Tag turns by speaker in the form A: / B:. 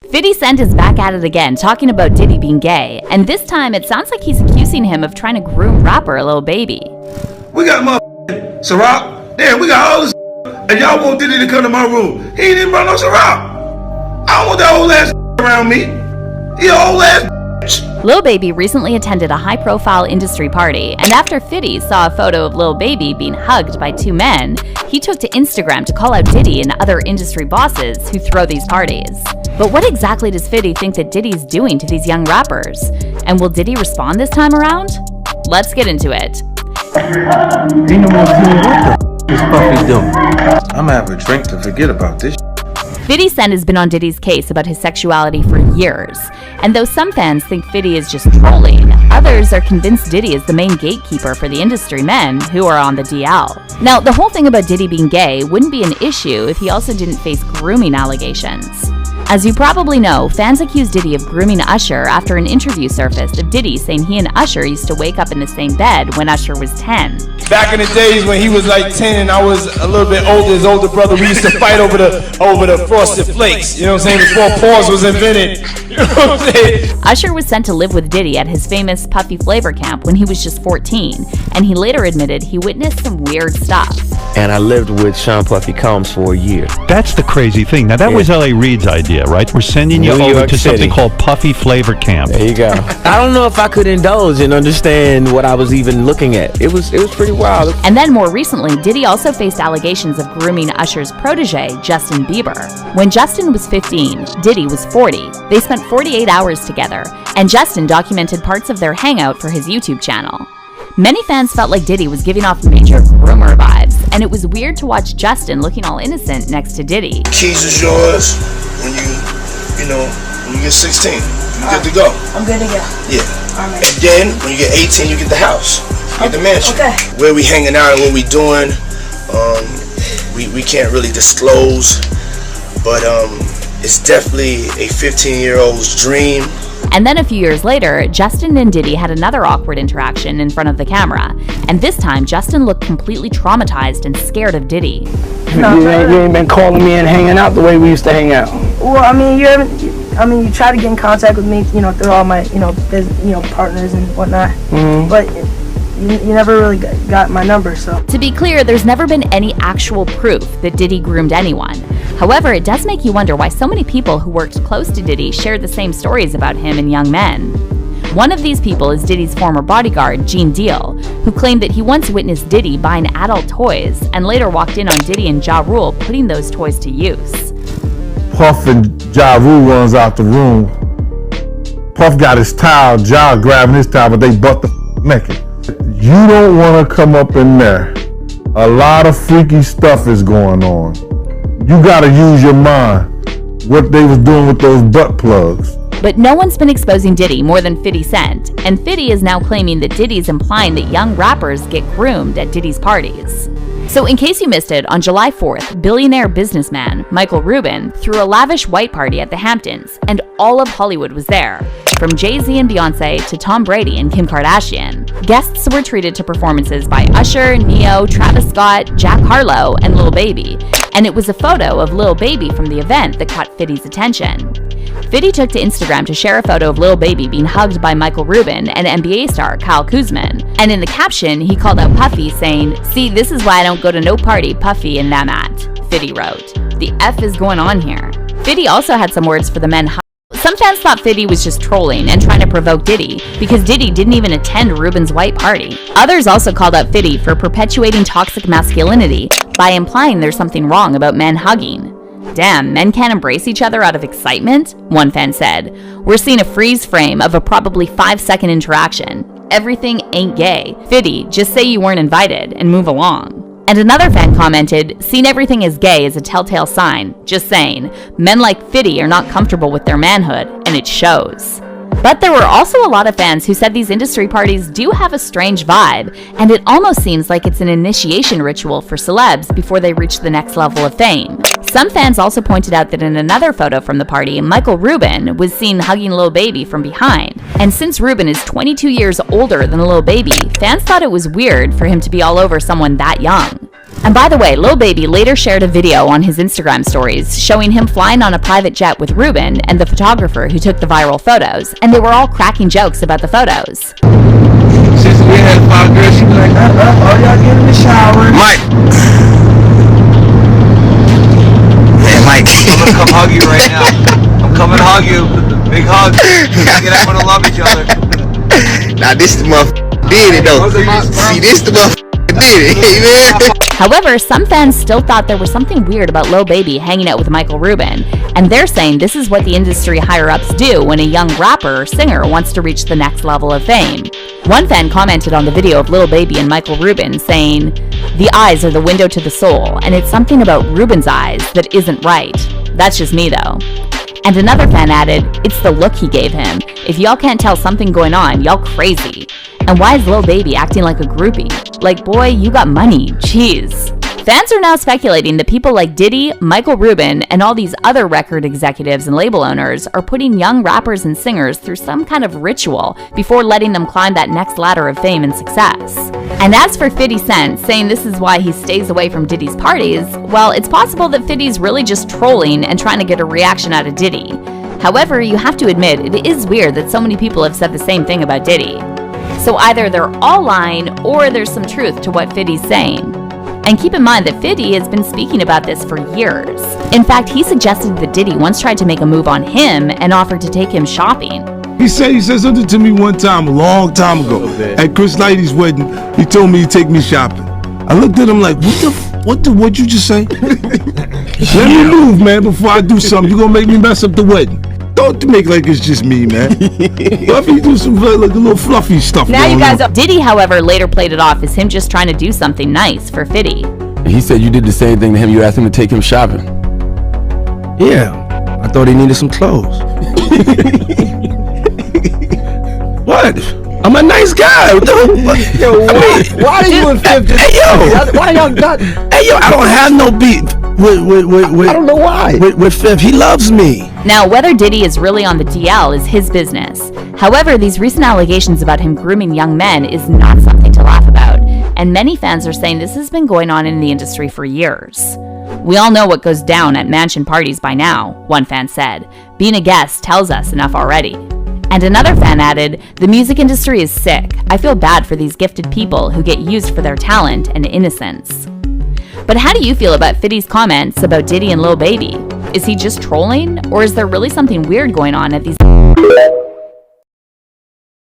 A: 50 Cent is back at it again, talking about Diddy being gay, and this time it sounds like he's accusing him of trying to groom rapper Lil Baby.
B: We got motherfucking Ciroc. Damn, we got all this and y'all want Diddy to come to my room. He ain't even brought no Ciroc. I don't want that old ass around me. He an old ass bitch.
A: Lil Baby recently attended a high-profile industry party, and after 50 saw a photo of Lil Baby being hugged by two men, he took to Instagram to call out Diddy and other industry bosses who throw these parties. But what exactly does 50 think that Diddy's doing to these young rappers? And will Diddy respond this time around? Let's get into it.
C: Ain't no more what the is Puffy doing? I'ma have a drink to forget about this.
A: 50 Cent has been on Diddy's case about his sexuality for years, and though some fans think 50 is just trolling, others are convinced Diddy is the main gatekeeper for the industry men who are on the DL. Now, the whole thing about Diddy being gay wouldn't be an issue if he also didn't face grooming allegations. As you probably know, fans accused Diddy of grooming Usher after an interview surfaced of Diddy saying he and Usher used to wake up in the same bed when Usher was 10.
D: Back in the days when he was like 10 and I was a little bit older, his older brother, we used to fight over the Frosted Flakes, you know what I'm saying, before pause was invented, you know what I'm saying?
A: Usher was sent to live with Diddy at his famous Puffy Flavor camp when he was just 14, and he later admitted he witnessed some weird stuff.
E: And I lived with Sean Puffy Combs for a year.
F: That's the crazy thing. Now, that was L.A. Reid's idea, right? We're sending you over to something called Puffy Flavor Camp.
E: There you go. I don't know if I could indulge and understand what I was even looking at. It was pretty wild.
A: And then more recently, Diddy also faced allegations of grooming Usher's protege, Justin Bieber. When Justin was 15, Diddy was 40. They spent 48 hours together, and Justin documented parts of their hangout for his YouTube channel. Many fans felt like Diddy was giving off major groomer vibes, and it was weird to watch Justin looking all innocent next to Diddy.
B: Keys is yours when you get 16. You good to go.
G: I'm good to go.
B: Yeah.
G: All right.
B: And then when you get 18, you get the house. You get the mansion.
G: Okay.
B: Where we hanging out and what we doing, we can't really disclose, but it's definitely a 15-year-old's dream.
A: And then a few years later, Justin and Diddy had another awkward interaction in front of the camera. And this time, Justin looked completely traumatized and scared of Diddy.
H: You ain't been calling me and hanging out the way we used to hang out.
G: Well, I mean, you try to get in contact with me, through all my, partners and whatnot. Mm-hmm. But you never really got my number, so.
A: To be clear, there's never been any actual proof that Diddy groomed anyone. However, it does make you wonder why so many people who worked close to Diddy shared the same stories about him and young men. One of these people is Diddy's former bodyguard, Gene Deal, who claimed that he once witnessed Diddy buying adult toys and later walked in on Diddy and Ja Rule putting those toys to use.
I: Puff and Ja Rule runs out the room. Puff got his towel, Ja grabbing his towel, but they butt the naked. You don't want to come up in there. A lot of freaky stuff is going on. You gotta use your mind. What they was doing with those butt plugs.
A: But no one's been exposing Diddy more than 50 Cent, and 50 is now claiming that Diddy's implying that young rappers get groomed at Diddy's parties. So in case you missed it, on July 4th, billionaire businessman Michael Rubin threw a lavish white party at the Hamptons, and all of Hollywood was there. From Jay-Z and Beyonce to Tom Brady and Kim Kardashian. Guests were treated to performances by Usher, Neo, Travis Scott, Jack Harlow, and Lil Baby. And it was a photo of Lil Baby from the event that caught 50's attention. 50 took to Instagram to share a photo of Lil Baby being hugged by Michael Rubin and NBA star Kyle Kuzman. And in the caption, he called out Puffy, saying, "See, this is why I don't go to no party Puffy and them at," 50 wrote. The F is going on here. 50 also had some words for the men. Some fans thought 50 was just trolling and trying to provoke Diddy, because Diddy didn't even attend Rubin's white party. Others also called out 50 for perpetuating toxic masculinity by implying there's something wrong about men hugging. Damn, men can't embrace each other out of excitement? One fan said. We're seeing a freeze frame of a probably 5-second interaction. Everything ain't gay. 50, just say you weren't invited and move along. And another fan commented, "Seeing everything as gay is a telltale sign. Just saying, men like 50 are not comfortable with their manhood, and it shows." But there were also a lot of fans who said these industry parties do have a strange vibe, and it almost seems like it's an initiation ritual for celebs before they reach the next level of fame. Some fans also pointed out that in another photo from the party, Michael Rubin was seen hugging Lil Baby from behind. And since Rubin is 22 years older than Lil Baby, fans thought it was weird for him to be all over someone that young. And by the way, Lil Baby later shared a video on his Instagram stories showing him flying on a private jet with Ruben and the photographer who took the viral photos, and they were all cracking jokes about the photos.
C: Since we had 5 girls, she was like,
H: Oh, y'all get in the shower.
C: Mike. Hey, Mike. I'm gonna come hug you right now. I'm coming to hug you. Big hug. Get out wanna love each other.
J: Now this the motherfucker did it though. See, this the motherfucker did it. Amen.
A: However, some fans still thought there was something weird about Lil Baby hanging out with Michael Rubin, and they're saying this is what the industry higher-ups do when a young rapper or singer wants to reach the next level of fame. One fan commented on the video of Lil Baby and Michael Rubin saying, "The eyes are the window to the soul, and it's something about Rubin's eyes that isn't right. That's just me though." And another fan added, "It's the look he gave him. If y'all can't tell something going on, y'all crazy. And why is Lil Baby acting like a groupie? Like, boy, you got money. Jeez." Fans are now speculating that people like Diddy, Michael Rubin, and all these other record executives and label owners are putting young rappers and singers through some kind of ritual before letting them climb that next ladder of fame and success. And as for 50 Cent saying this is why he stays away from Diddy's parties, well, it's possible that 50's really just trolling and trying to get a reaction out of Diddy. However, you have to admit, it is weird that so many people have said the same thing about Diddy. So either they're all lying or there's some truth to what 50's saying. And keep in mind that 50 has been speaking about this for years. In fact, he suggested that Diddy once tried to make a move on him and offered to take him shopping.
B: He said something to me one time, a long time ago, at Chris Lighty's wedding. He told me he'd take me shopping. I looked at him like, what'd you just say? Let me move, man, before I do something. You're gonna make me mess up the wedding. Don't make like it's just me, man. Fluffy do some like a little fluffy stuff.
A: Now you guys are. Diddy, however, later played it off as him just trying to do something nice for 50.
K: He said you did the same thing to him. You asked him to take him shopping.
J: Yeah, I thought he needed some clothes. What? I'm a nice guy.
H: Yo, why are you in 50?
J: Hey, yo.
H: Why y'all got?
J: Hey, yo, I don't have no beef with
H: I don't know why.
J: With Fifth. He loves me.
A: Now, whether Diddy is really on the DL is his business. However, these recent allegations about him grooming young men is not something to laugh about, and many fans are saying this has been going on in the industry for years. "We all know what goes down at mansion parties by now," one fan said. "Being a guest tells us enough already." And another fan added, "The music industry is sick. I feel bad for these gifted people who get used for their talent and innocence." But how do you feel about 50's comments about Diddy and Lil Baby? Is he just trolling, or is there really something weird going on at these